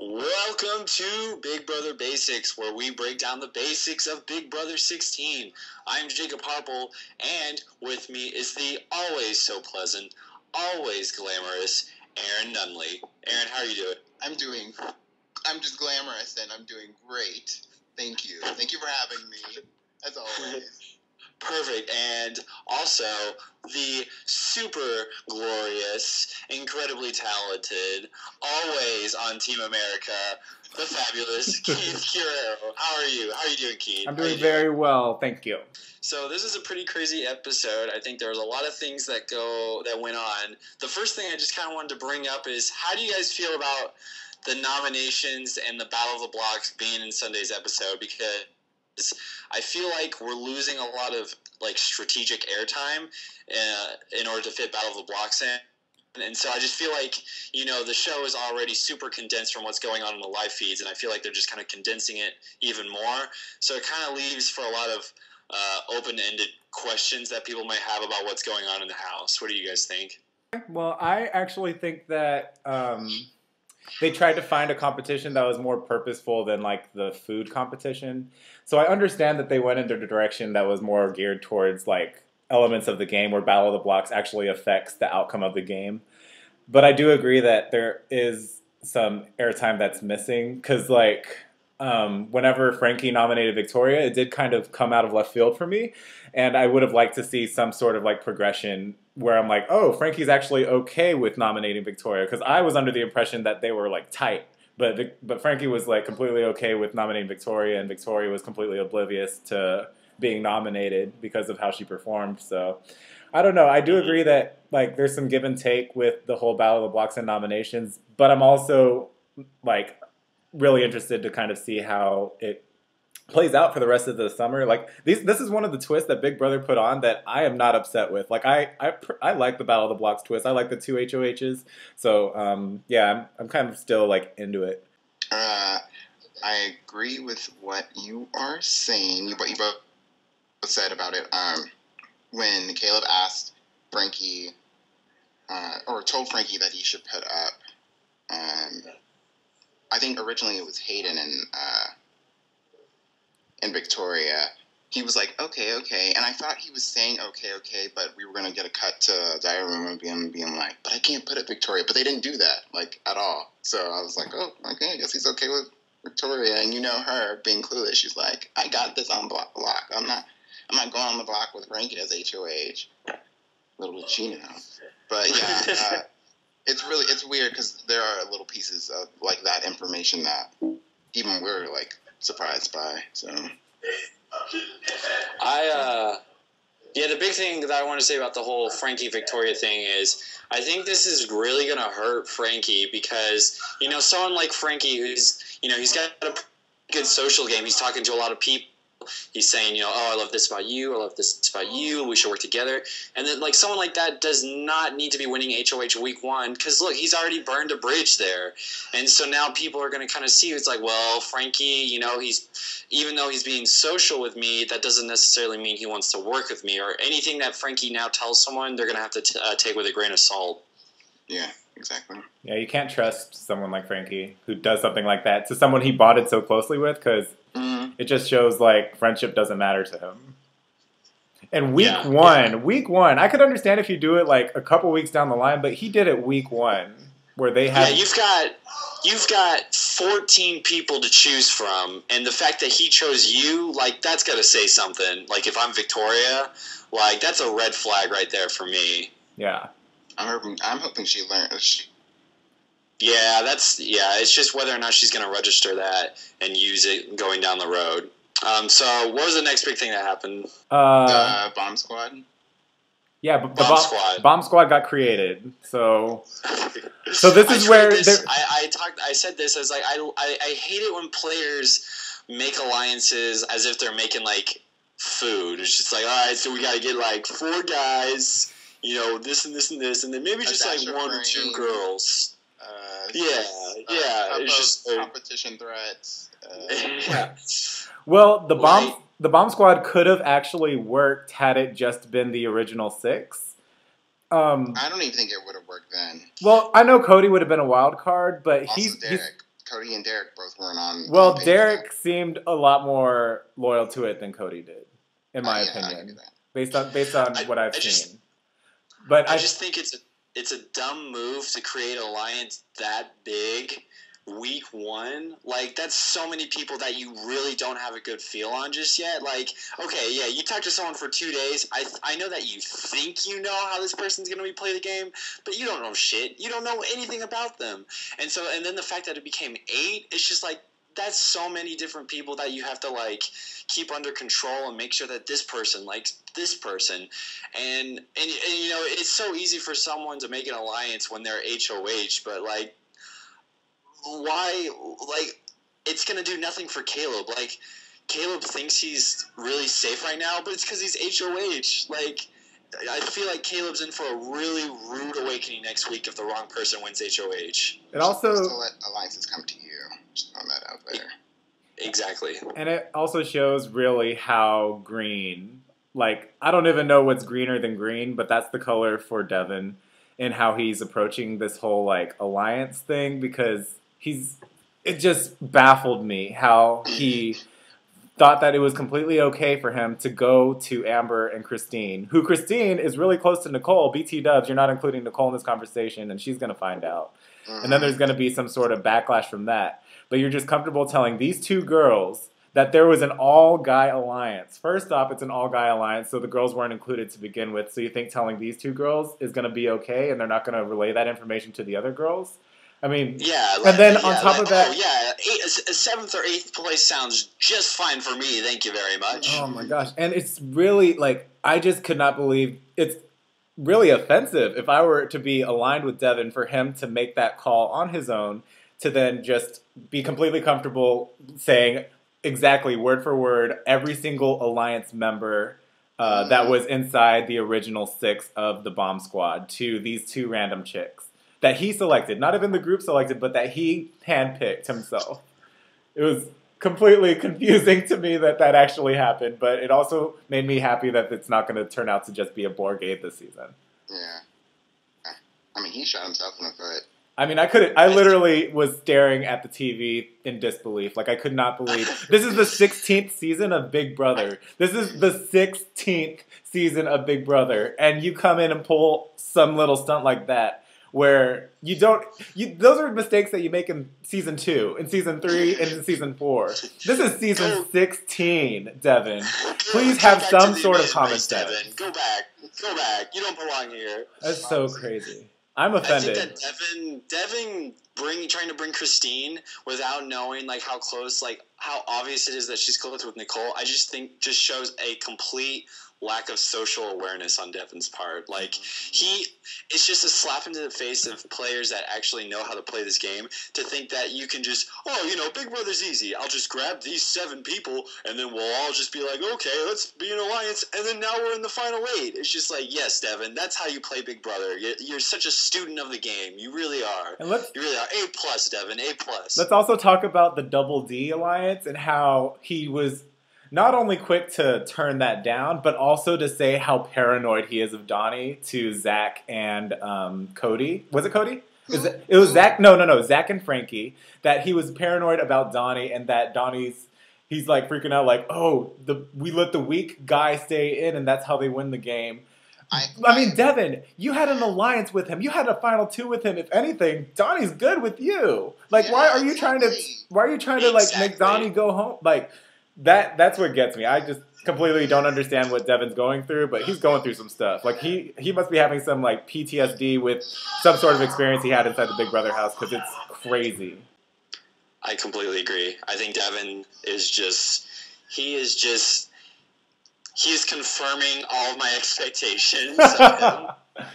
Welcome to Big Brother Basics, where we break down the basics of Big Brother 16. I'm Jacob Harple, and with me is the always so pleasant, always glamorous Aaron Nunley. Aaron, how are you doing? I'm just glamorous, and I'm doing great. Thank you. Thank you for having me, as always. Perfect. And also, the super glorious, incredibly talented, always on Team America, the fabulous Keith Curero. How are you? How are you doing, Keith? I'm doing very well, thank you. So this is a pretty crazy episode. I think there was a lot of things that went on. The first thing I just kind of wanted to bring up is, how do you guys feel about the nominations and the Battle of the Blocks being in Sunday's episode? Because I feel like we're losing a lot of strategic airtime in order to fit Battle of the Blocks in. And so I just feel like, the show is already super condensed from what's going on in the live feeds, and I feel like they're just kind of condensing it even more. So it kind of leaves for a lot of open-ended questions that people might have about what's going on in the house. What do you guys think? Well, I actually think that they tried to find a competition that was more purposeful than the food competition. So I understand that they went into a direction that was more geared towards elements of the game where Battle of the Blocks actually affects the outcome of the game. But I do agree that there is some airtime that's missing, because whenever Frankie nominated Victoria, it did kind of come out of left field for me, and I would have liked to see some sort of progression where I'm like, oh, Frankie's actually okay with nominating Victoria, because I was under the impression that they were tight, but Frankie was completely okay with nominating Victoria, and Victoria was completely oblivious to being nominated because of how she performed. So I don't know. I do agree that there's some give and take with the whole Battle of the Blocks and nominations, but I'm also really interested to kind of see how it plays out for the rest of the summer. This is one of the twists that Big Brother put on that I am not upset with. I like the Battle of the Blocks twist. I like the two HOHs. So yeah, I'm kind of still into it. I agree with what you are saying. What you both said about it. When Caleb asked Frankie, or told Frankie that he should put up, I think originally it was Hayden and Victoria. He was like, okay, and I thought he was saying okay, but we were gonna get a cut to Diary Room and being like, but I can't put up Victoria. But they didn't do that at all. So I was like, oh, okay, I guess he's okay with Victoria. And her being clueless, she's like, I got this on block. I'm not going on the block with Frankie as HOH. A little bit cheating now, but yeah. It's weird because there are little pieces of that information that even we're surprised by. So the big thing that I want to say about the whole Frankie Victoria thing is, I think this is really going to hurt Frankie, because someone like Frankie, who's he's got a good social game. He's talking to a lot of people. He's saying, oh, I love this about you. I love this about you. We should work together. And then, someone like that does not need to be winning HOH week one, because, look, he's already burned a bridge there. And so now people are going to kind of see, it's well, Frankie, even though he's being social with me, that doesn't necessarily mean he wants to work with me. Or anything that Frankie now tells someone, they're going to have to take with a grain of salt. Yeah, exactly. Yeah, you can't trust someone like Frankie who does something like that to someone he bonded so closely with, because it just shows friendship doesn't matter to him. And week one, I could understand if you do it a couple weeks down the line, but he did it week one, where they had. Yeah, you've got 14 people to choose from, and the fact that he chose you, that's got to say something. If I'm Victoria, that's a red flag right there for me. Yeah. I'm hoping she learned. Yeah, it's just whether or not she's going to register that and use it going down the road. So what was the next big thing that happened? Bomb Squad? Yeah, but the Bomb Squad got created. So this is where... I said this, I was I hate it when players make alliances as if they're making, food. It's just all right, so we got to get, 4 guys, this and this and this, and then maybe just, 1 or 2 girls. It's just competition threats. Yeah. Well, the bomb squad could have actually worked had it just been the original 6. I don't even think it would have worked then. Well, I know Cody would have been a wild card, but also Derek. Cody and Derek both weren't on. Well, page Derek seemed a lot more loyal to it than Cody did, in my yeah, opinion, I can based on what I've seen. But I just think it's a dumb move to create an alliance that big week one. Like, that's so many people that you really don't have a good feel on just yet. Like, okay, yeah, you talk to someone for 2 days. I know that you think you know how this person's going to play the game, but you don't know shit. You don't know anything about them. And then the fact that it became 8, it's just like, that's so many different people that you have to, like, keep under control and make sure that this person likes this person. And you know, it's so easy for someone to make an alliance when they're HOH, but, like, why? Like, it's going to do nothing for Caleb. Like, Caleb thinks he's really safe right now, but it's because he's HOH. Like, I feel like Caleb's in for a really rude awakening next week if the wrong person wins HOH. It also let alliances come to you. Just throwing that out there. Exactly. And it also shows really how green, like, I don't even know what's greener than green, but that's the color for Devin and how he's approaching this whole, like, alliance thing, because it just baffled me how he thought that it was completely okay for him to go to Amber and Christine, who Christine is really close to Nicole. BT Dubs, you're not including Nicole in this conversation, and she's going to find out. And then there's going to be some sort of backlash from that. But you're just comfortable telling these 2 girls that there was an all-guy alliance. First off, it's an all-guy alliance, so the girls weren't included to begin with. So you think telling these 2 girls is going to be okay, and they're not going to relay that information to the other girls? I mean, yeah. And then on top of that, a 7th or 8th place sounds just fine for me. Thank you very much. Oh my gosh! And it's really, like, I just could not believe it's really offensive if I were to be aligned with Devin for him to make that call on his own, to then just be completely comfortable saying exactly word for word every single alliance member that was inside the original 6 of the bomb squad to these 2 random chicks that he selected, not even the group selected, but that he handpicked himself. It was completely confusing to me that actually happened, but it also made me happy that it's not going to turn out to just be a Borgade this season. Yeah. I mean, he shot himself in the foot. I mean, I literally was staring at the TV in disbelief. Like, I could not believe. This is the 16th season of Big Brother. This is the 16th season of Big Brother. And you come in and pull some little stunt like that where those are mistakes that you make in season 2, in season 3, and in season 4. This is season 16, Devin. Please have some sort of common sense. Go back. You don't belong here. That's so crazy. I'm offended. I think that Devin trying to bring Christine without knowing, like, how close, like, how obvious it is that she's close with Nicole, I just think just shows a complete lack of social awareness on Devin's part. Like, it's just a slap into the face of players that actually know how to play this game to think that you can just, Big Brother's easy. I'll just grab these 7 people and then we'll all just be like, okay, let's be an alliance. And then now we're in the final 8. It's just like, yes, Devin, that's how you play Big Brother. You're such a student of the game. You really are. You really are. A+, Devin, A+. Let's also talk about the Double D alliance and how he was not only quick to turn that down, but also to say how paranoid he is of Donnie to Zach and Cody. Was it Cody? It was Zach. No. Zach and Frankie. That he was paranoid about Donnie, and that he's like freaking out, like, oh, we let the weak guy stay in, and that's how they win the game. I mean, Devin, you had an alliance with him. You had a final 2 with him. If anything, Donnie's good with you. Like, yeah, why are you trying to like make Donnie go home? Like, that's what gets me. I just completely don't understand what Devin's going through, but he's going through some stuff. Like, he must be having some, like, PTSD with some sort of experience he had inside the Big Brother house, because it's crazy. I completely agree. I think Devin is confirming all of my expectations of him.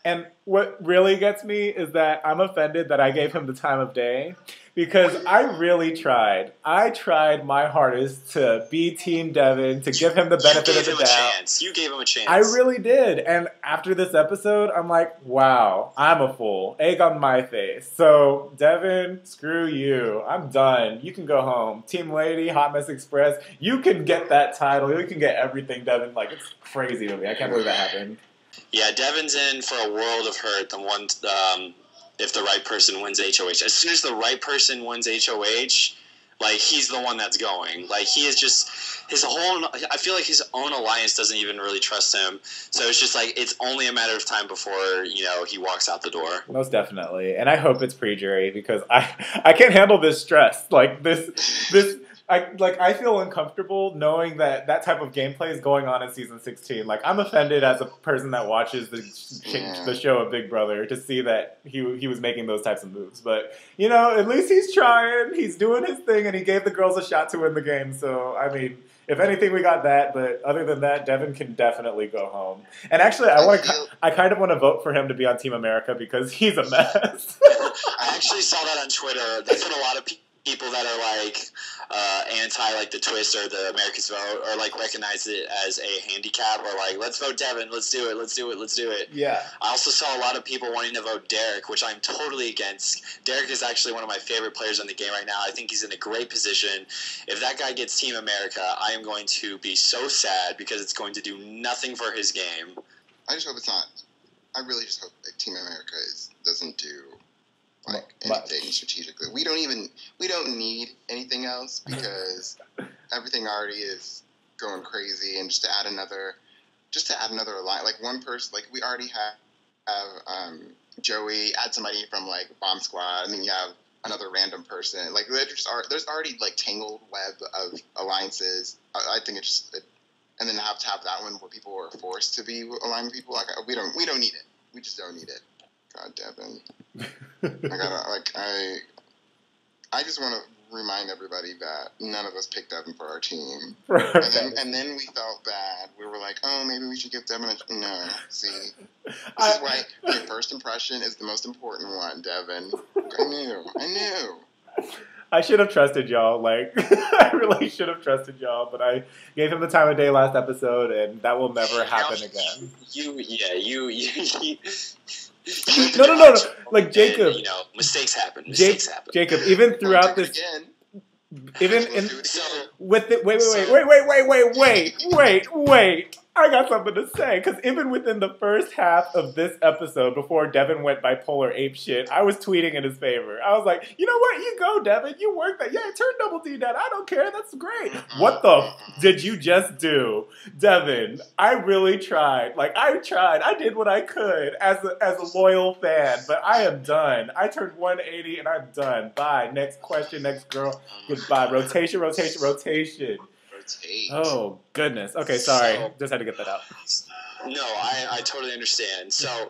And what really gets me is that I'm offended that I gave him the time of day, because I really tried. I tried my hardest to be Team Devin, to give him the benefit of the doubt. You gave him a chance. I really did. And after this episode, I'm like, wow, I'm a fool. Egg on my face. So, Devin, screw you. I'm done. You can go home. Team Lady, Hot Mess Express, you can get that title. You can get everything, Devin. Like, it's crazy to me. I can't believe that happened. Yeah, Devin's in for a world of hurt if the right person wins HOH. As soon as the right person wins HOH, like, he's the one that's going. Like, he is just his whole. I feel like his own alliance doesn't even really trust him. So it's just like it's only a matter of time before he walks out the door. Most definitely, and I hope it's pre-jury because I can't handle this stress. Like this. I feel uncomfortable knowing that type of gameplay is going on in season 16. Like, I'm offended as a person that watches the show of Big Brother to see that he was making those types of moves. But at least he's trying. He's doing his thing, and he gave the girls a shot to win the game. So I mean, if anything, we got that. But other than that, Devin can definitely go home. And actually, I kind of want to vote for him to be on Team America because he's a mess. I actually saw that on Twitter. There's been a lot of people that are like anti like the twist or the America's vote or like recognize it as a handicap or like let's vote Devin, let's do it. Yeah. I also saw a lot of people wanting to vote Derek, which I'm totally against. Derek is actually one of my favorite players in the game right now. I think he's in a great position. If that guy gets Team America, I am going to be so sad because it's going to do nothing for his game. I just hope it's not. I really just hope that Team America doesn't do anything strategically. We don't need anything else because everything already is going crazy. And just to add another line, like one person, like we already have Joey, add somebody from like Bomb Squad, and then you have another random person. Like there's already like tangled web of alliances. I think and then have to have that one where people are forced to be aligned with people. Like we don't need it. We just don't need it. God, Devin. I just want to remind everybody that none of us picked Devin for our team. And then we felt bad. We were like, oh, maybe we should give Devin no. See, this is why your first impression is the most important one, Devin. I knew. I should have trusted y'all. Like, I really should have trusted y'all, but I gave him the time of day last episode, and that will never happen again. No. Like, Jacob. And, mistakes happen. Jacob, even throughout this. Even in. Wait. I got something to say, because even within the first half of this episode, before Devin went bipolar ape shit, I was tweeting in his favor. I was like, you know what? You go, Devin. You work that. Yeah, turn Double D down. I don't care. That's great. What the did you just do? Devin, I really tried. Like, I tried. I did what I could as a loyal fan, but I am done. I turned 180 and I'm done. Bye. Next question, next girl. Goodbye. Rotation. Oh, goodness. Okay, sorry. Just had to get that out. No, I totally understand. So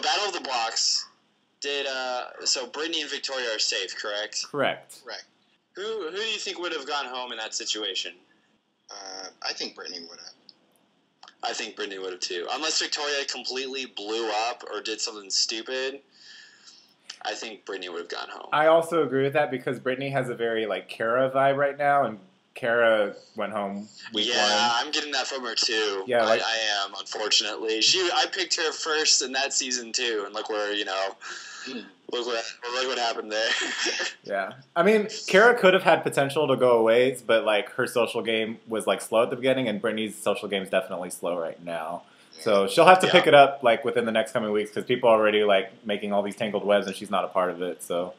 Battle of the Blocks so Brittany and Victoria are safe, correct? Correct. Who do you think would have gone home in that situation? I think Brittany would have. I think Brittany would have too. Unless Victoria completely blew up or did something stupid, I think Brittany would have gone home. I also agree with that because Brittany has a very, like, Kara vibe right now, and Kara went home week 1. Yeah, I'm getting that from her too. Yeah, I am, unfortunately. I picked her first in that season too, and look where, look what happened there. Yeah. I mean, Kara could have had potential to go away, but like her social game was like slow at the beginning, and Brittany's social game is definitely slow right now. So she'll have to pick it up like within the next coming weeks because people are already like making all these tangled webs, and she's not a part of it. So.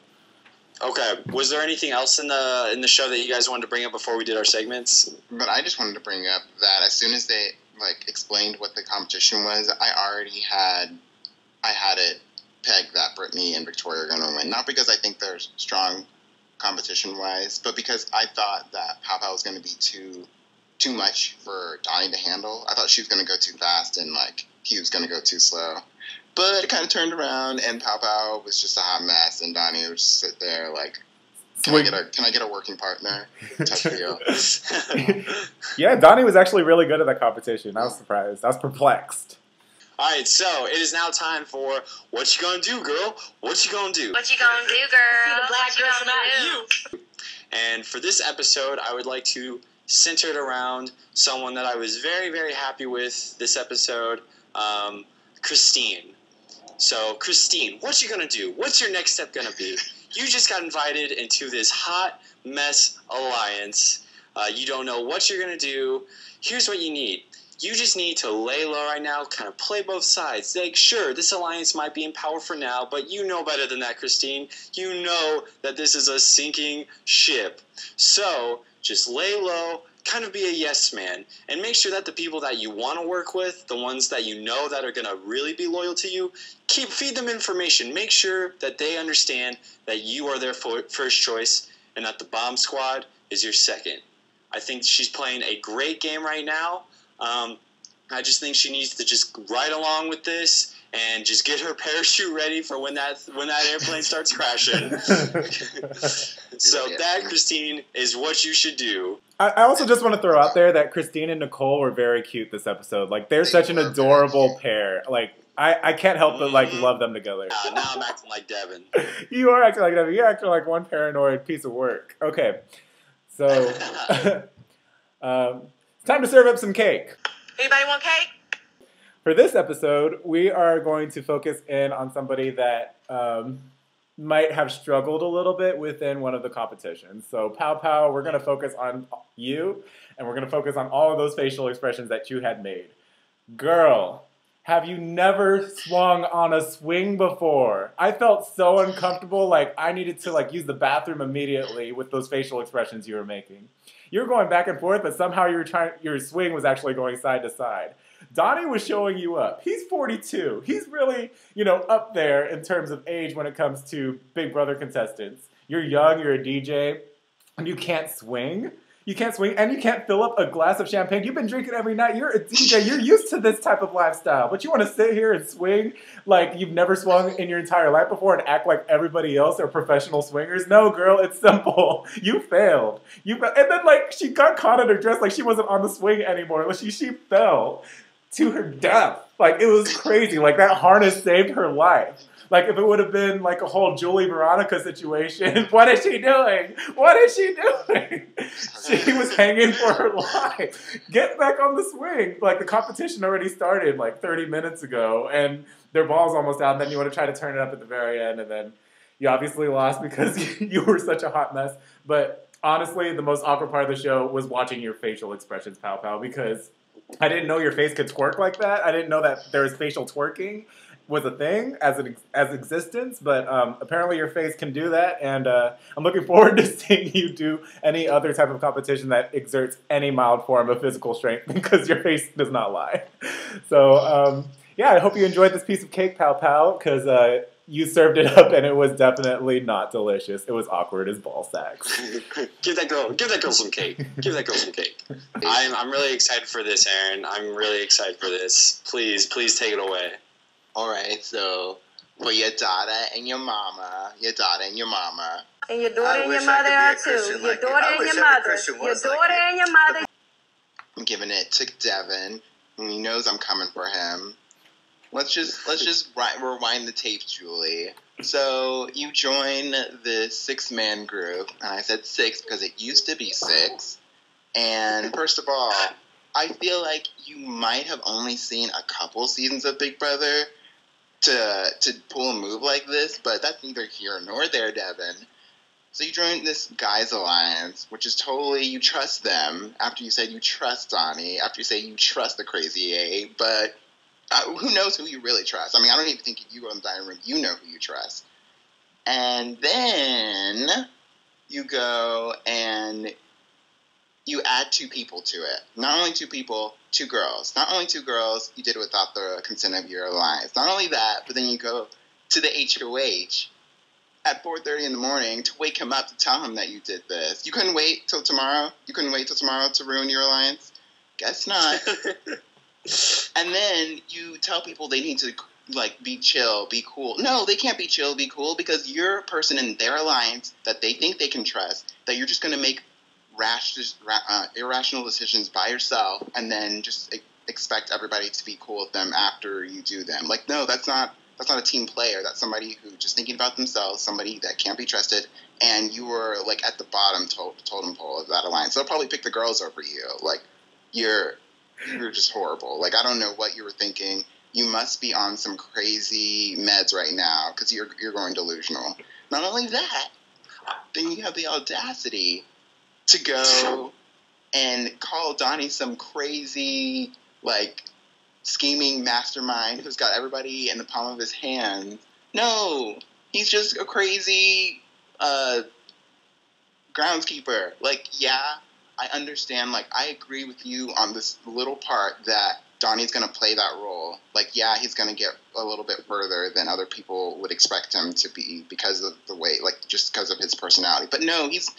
Okay. Was there anything else in the show that you guys wanted to bring up before we did our segments? But I just wanted to bring up that as soon as they like explained what the competition was, I had it pegged that Brittany and Victoria are going to win. Not because I think they're strong competition-wise, but because I thought that Pao Pao was going to be too much for Donnie to handle. I thought she was going to go too fast and like he was going to go too slow. But it kind of turned around, and Pao Pao was just a hot mess, and Donnie would just sit there like, can I get a working partner? Touch feel. Yeah, Donnie was actually really good at that competition. I was surprised. I was perplexed. All right, so it is now time for What You Gonna Do, Girl? What You Gonna Do? What you gonna do, girl? See the black girl about you. And for this episode, I would like to center it around someone that I was very, very happy with this episode, Christine. So, Christine, what you gonna do? What's your next step gonna be? You just got invited into this hot mess alliance. You don't know what you're gonna do. Here's what you need. you just need to lay low right now, kind of play both sides. Like, sure, this alliance might be in power for now, but you know better than that, Christine. You know that this is a sinking ship. So, just lay low, kind of be a yes man, and make sure that the people that you want to work with, the ones that you know that are going to really be loyal to you, feed them information. Make sure that they understand that you are their first choice and that the bomb squad is your second. I think she's playing a great game right now. I just think she needs to just ride along with this and just get her parachute ready for when that airplane starts crashing. So that, Christine, is what you should do. I also just want to throw out there that Christine and Nicole were very cute this episode. Like, they're such an adorable pair. Like, I can't help but, like, love them together. Now I'm acting like Devin. You are acting like Devin. You're acting like one paranoid piece of work. Okay. So, it's time to serve up some cake. Anybody want cake? For this episode, we are going to focus in on somebody that might have struggled a little bit within one of the competitions. So, Pow Pow, we're going to focus on you, and we're going to focus on all of those facial expressions that you had made. Girl, have you never swung on a swing before? I felt so uncomfortable, like I needed to like use the bathroom immediately with those facial expressions you were making. You were going back and forth, but somehow your swing was actually going side to side. Donnie was showing you up. He's 42. He's really, up there in terms of age when it comes to Big Brother contestants. You're young, you're a DJ, and you can't swing. You can't swing, and you can't fill up a glass of champagne. You've been drinking every night. You're a DJ. You're used to this type of lifestyle. But you want to sit here and swing like you've never swung in your entire life before and act like everybody else are professional swingers? No, girl, it's simple. You failed. And then, like, she got caught in her dress like she wasn't on the swing anymore. Like, she fell to her death. Like, it was crazy. Like, that harness saved her life. Like, if it would have been, like, a whole Julie Veronica situation, what is she doing? What is she doing? She was hanging for her life. Get back on the swing. Like, the competition already started, like, 30 minutes ago, and their ball's almost out, and then you want to try to turn it up at the very end, and then you obviously lost because you were such a hot mess. But honestly, the most awkward part of the show was watching your facial expressions, Pow Pow, because I didn't know your face could twerk like that. I didn't know that there was facial twerking was a thing as existence, but apparently your face can do that, and I'm looking forward to seeing you do any other type of competition that exerts any mild form of physical strength, because your face does not lie. So, yeah, I hope you enjoyed this piece of cake, Pow Pow, because you served it up, and it was definitely not delicious. It was awkward as ball sacks. Give that girl some cake. Give that girl some cake. I'm really excited for this, Aaron. I'm really excited for this. Please take it away. All right, so for your daughter and your mama, And your daughter and your mother are too. Your daughter and your mother. Your daughter and your mother. I'm giving it to Devin, and he knows I'm coming for him. Let's just rewind the tape, Julie. So you join the 6-man group, and I said 6 because it used to be 6. And first of all, I feel like you might have only seen a couple seasons of Big Brother to pull a move like this, but that's neither here nor there, Devin. So you joined this guys alliance, which is totally, you trust them, after you said you trust Donnie, after you say you trust the Crazy 8, but who knows who you really trust? I mean, I don't even think if you go in the dining room, you know who you trust. And then you go and you add 2 people to it. Not only 2 people, 2 girls. Not only 2 girls, you did it without the consent of your alliance. Not only that, but then you go to the HOH at 4:30 in the morning to wake him up to tell him that you did this. You couldn't wait till tomorrow? You couldn't wait till tomorrow to ruin your alliance? Guess not. And then you tell people they need to, like, be chill, be cool. No, they can't be chill, be cool, because you're a person in their alliance that they think they can trust, that you're just going to make irrational decisions by yourself and then just expect everybody to be cool with them after you do them. Like, no, that's not a team player. That's somebody who just thinking about themselves, somebody that can't be trusted, and you were, like, at the bottom totem pole of that alliance. They'll probably pick the girls over you. Like, you're just horrible. Like, I don't know what you were thinking. You must be on some crazy meds right now because you're going delusional. Not only that, then you have the audacity to go and call Donnie some crazy like, scheming mastermind who's got everybody in the palm of his hand. No, he's just a crazy groundskeeper. Like, yeah, I understand. Like, I agree with you on this little part that Donnie's going to play that role. Like, yeah, he's going to get a little bit further than other people would expect him to be because of the way, like, just because of his personality. But no, he's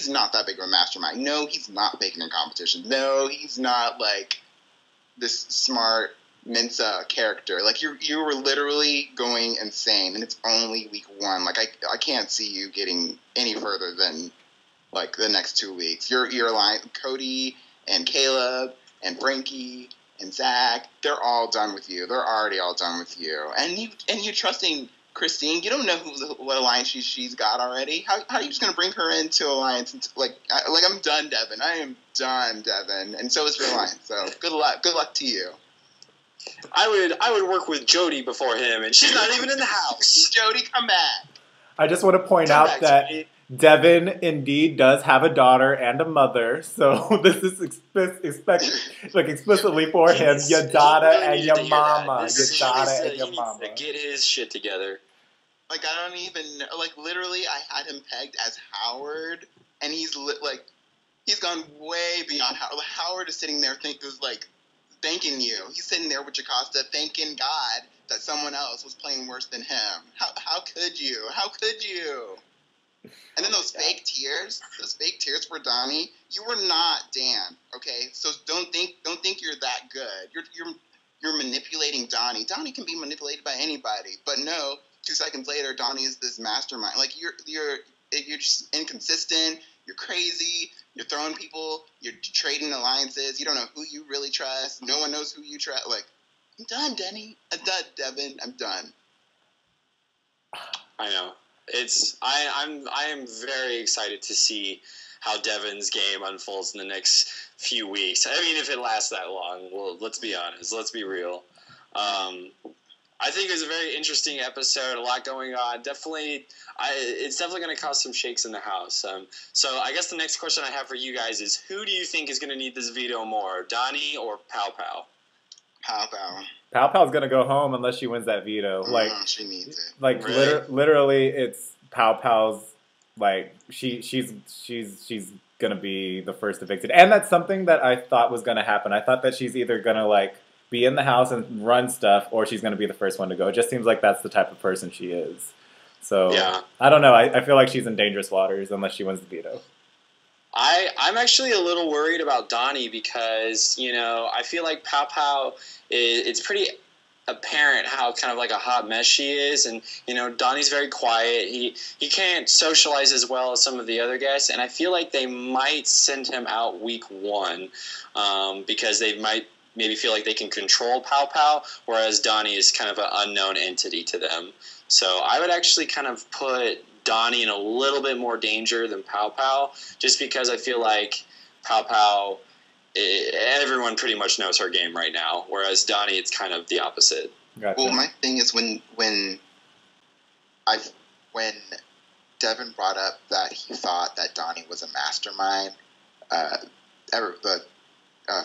not that big of a mastermind. No, he's not faking in competition. No, he's not, like, this smart Mensa character. Like, you were literally going insane, and it's only week 1. Like, I can't see you getting any further than, like, the next 2 weeks. Your line, Cody and Caleb and Frankie and Zach, they're all done with you. They're already all done with you. And you trusting Christine. You don't know what alliance she's got already. How are you just going to bring her into alliance? I'm done, Devin. I am done, Devin. And so is your alliance. So good luck. Good luck to you. I would work with Jody before him, and she's not even in the house. Jody, come back. I just want to point out that Devin indeed does have a daughter and a mother, so this is explicitly for him. Your daughter and your mama. Your daughter and your mama. To get his shit together. Like, I don't even, like, literally, I had him pegged as Howard, and he's gone way beyond Howard. Like, Howard is sitting there thanking you. He's sitting there with Jocasta thanking God that someone else was playing worse than him. How could you? How could you? And then those fake tears for Donnie, you were not Dan, okay? So don't think you're that good. You're manipulating Donnie. Donnie can be manipulated by anybody, but no, 2 seconds later, Donnie is this mastermind. Like, you're just inconsistent. You're crazy. You're throwing people. You're trading alliances. You don't know who you really trust. No one knows who you trust. Like, I'm done, Denny. I'm done, Devin. I'm done. I know. I am very excited to see how Devin's game unfolds in the next few weeks. I mean, if it lasts that long. Well, let's be honest. Let's be real. I think it was a very interesting episode. A lot going on. It's definitely going to cause some shakes in the house. So I guess the next question I have for you guys is, who do you think is going to need this veto more, Donnie or Pow Pow? Pow Pow. Pow Pow's gonna go home unless she wins that veto. Like, she needs it. Like, really? Literally, it's Pow Pow's. Like, she's gonna be the first evicted, and that's something that I thought was gonna happen. I thought that she's either gonna, like, be in the house and run stuff, or she's gonna be the first one to go. It just seems like that's the type of person she is. So yeah. I don't know. I feel like she's in dangerous waters unless she wins the veto. I'm actually a little worried about Donnie because, I feel like Pow Pow, it's pretty apparent how kind of like a hot mess she is. And, Donnie's very quiet. He can't socialize as well as some of the other guests. And I feel like they might send him out week 1 because they might maybe feel like they can control Pow Pow, whereas Donnie is kind of an unknown entity to them. So I would actually kind of put Donnie in a little bit more danger than Pow Pow, just because I feel like Pow Pow, everyone pretty much knows her game right now, whereas Donnie, it's kind of the opposite. Gotcha. Well, my thing is when Devin brought up that he thought that Donnie was a mastermind,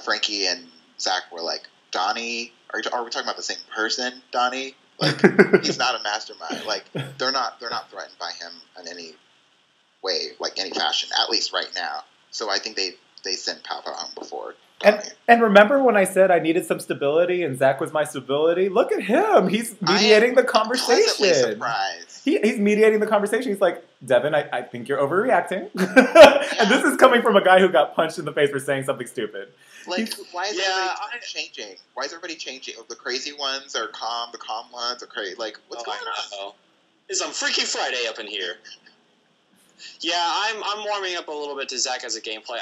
Frankie and Zach were like, Donnie, are we talking about the same person, Donnie? Like, he's not a mastermind. Like, they're not threatened by him in any way, like any fashion, at least right now. So I think they sent Pow Pow home before. And remember when I said I needed some stability and Zach was my stability? Look at him. He's mediating the conversation. Surprised. He's mediating the conversation. He's like, Devin, I think you're overreacting. And this is coming from a guy who got punched in the face for saying something stupid. Like, why is everybody changing? Why is everybody changing? The crazy ones are calm. The calm ones are crazy. Like, what's going on? It's on Freaky Friday up in here. Yeah, I'm warming up a little bit to Zach as a gameplay.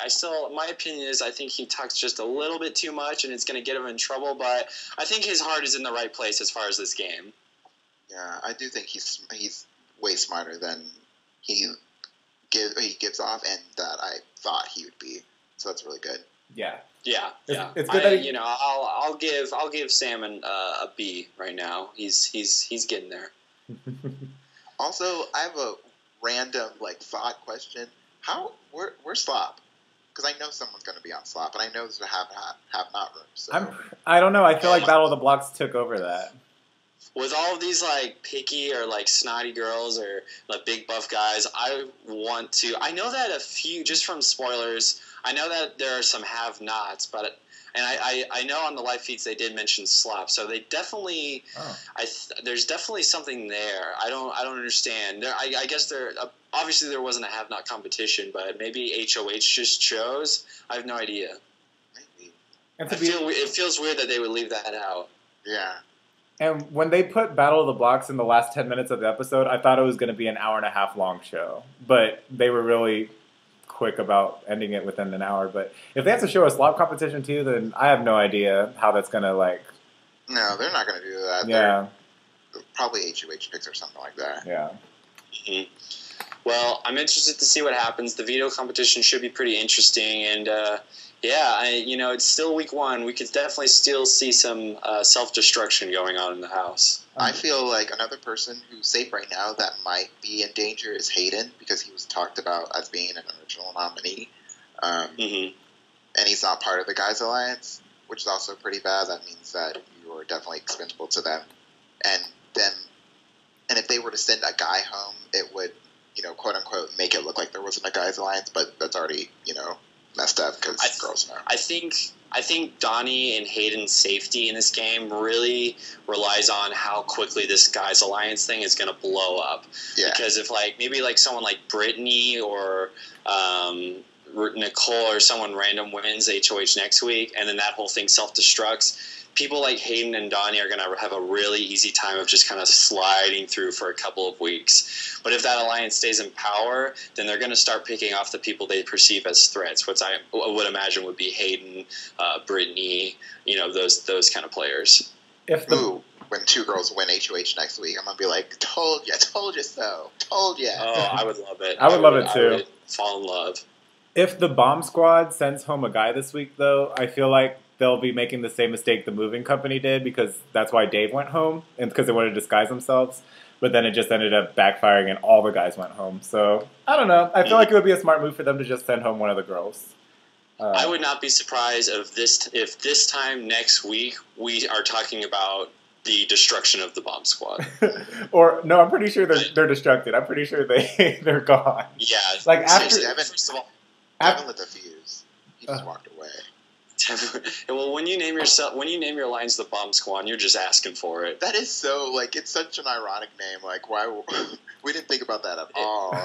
My opinion is I think he talks just a little bit too much, and it's going to get him in trouble. But I think his heart is in the right place as far as this game. Yeah, I do think he's way smarter than he gives off, and that I thought he would be. So that's really good. Yeah. It's good that I'll give Salmon a B right now. He's getting there. Also, I have a random thought question. Where's Slop? because I know someone's going to be on Slop, and I know there's a have-not room. So. I don't know. I feel like Battle of the Blocks took over that. With all of these like picky or like snotty girls or like big buff guys, I know that a few, just from spoilers, I know that there are some have-nots, but I know on the live feeds they did mention Slop, so they definitely there's definitely something there. I don't understand. I guess obviously there wasn't a have-not competition, but maybe HOH just chose. I have no idea. Maybe. It feels weird that they would leave that out. Yeah. And when they put Battle of the Blocks in the last 10 minutes of the episode, I thought it was going to be an hour-and-a-half long show. But they were really quick about ending it within an hour. But if they have to show a slop competition too, then I have no idea how that's going to, like... No, they're not going to do that. Yeah. They're probably HOH picks or something like that. Yeah. Mm-hmm. Well, I'm interested to see what happens. The veto competition should be pretty interesting. And, it's still week 1. We could definitely still see some self-destruction going on in the house. I feel like another person who's safe right now that might be in danger is Hayden, because he was talked about as being an original nominee. And he's not part of the Guys Alliance, which is also pretty bad. That means that you are definitely expendable to them. And if they were to send a guy home, it would, quote unquote, make it look like there wasn't a Guys Alliance, but that's already, messed up because girls know. I think Donnie and Hayden's safety in this game really relies on how quickly this Guys Alliance thing is going to blow up. Yeah. Because if maybe someone like Brittany or Nicole or someone random wins HOH next week, and then that whole thing self-destructs, people like Hayden and Donnie are going to have a really easy time of just kind of sliding through for a couple of weeks. But if that alliance stays in power, then they're going to start picking off the people they perceive as threats, which I would imagine would be Hayden, Brittany, those kind of players. When 2 girls win HOH next week, I'm going to be like, told you so, told you. Oh, I would love it. I would love it too. I would fall in love. If the Bomb Squad sends home a guy this week, though, I feel like they'll be making the same mistake the moving company did, because that's why Dave went home, and because they wanted to disguise themselves. But then it just ended up backfiring, and all the guys went home. So, I don't know. I feel like it would be a smart move for them to just send home one of the girls. I would not be surprised if this time next week we are talking about the destruction of the Bomb Squad. No, I'm pretty sure they're destructed. I'm pretty sure they're gone. Yeah. After Devin, first of all, Devin lit the fuse. He just walked away. Well, when you name your lines the Bomb Squad, you're just asking for it. That is so, it's such an ironic name. Why we didn't think about that at all.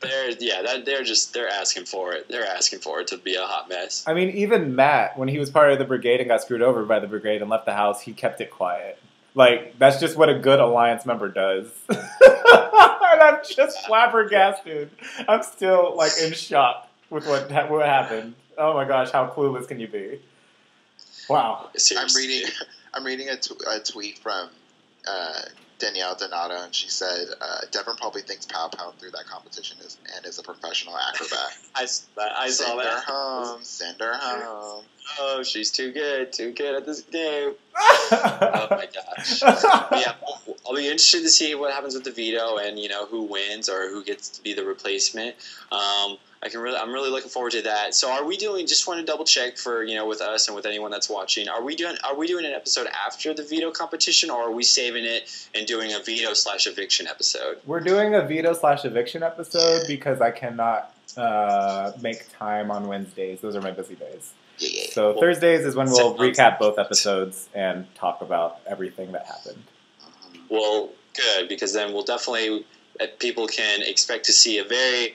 They're asking for it. They're asking for it to be a hot mess. I mean, even Matt, when he was part of the brigade and got screwed over by the brigade and left the house, he kept it quiet. That's just what a good alliance member does. And I'm just flabbergasted. I'm still in shock with what happened. Oh my gosh, how clueless can you be? Wow. Seriously. I'm reading a tweet from Danielle Donato, and she said, Devin probably thinks Pow Pow through that competition and is a professional acrobat. I saw that. Send her home. Oh, she's too good at this game. Oh my gosh. Yeah, I'll be interested to see what happens with the veto and who wins or who gets to be the replacement. I'm really looking forward to that. So are we doing, just want to double check for, with us and with anyone that's watching, are we doing an episode after the veto competition, or are we saving it and doing a veto/eviction episode? We're doing a veto/eviction episode because I cannot make time on Wednesdays. Those are my busy days. Yeah. So Thursdays is when we'll recap both episodes and talk about everything that happened. Well, good, because then we'll definitely, people can expect to see a very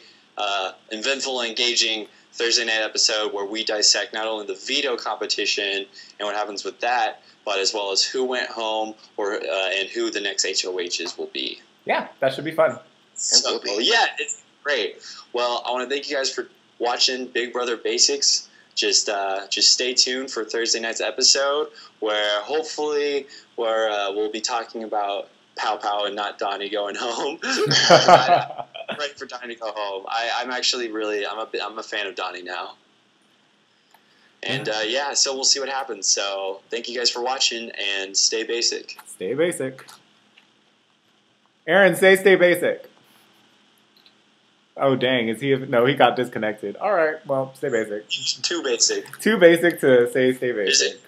eventful, engaging Thursday night episode where we dissect not only the veto competition and what happens with that, but as well as who went home and who the next HOHs will be. Yeah, that should be fun. So, yeah, it's great. Well, I want to thank you guys for watching Big Brother Basics. Just stay tuned for Thursday night's episode, where hopefully we'll be talking about Pow Pow and not Donnie going home. I'm ready for Donnie to go home. I'm actually I'm a fan of Donnie now. And so we'll see what happens. So thank you guys for watching, and stay basic. Stay basic. Aaron, stay basic. Oh dang, is he? No, he got disconnected. All right, well, stay basic. Too basic. Too basic to say stay basic. Is it?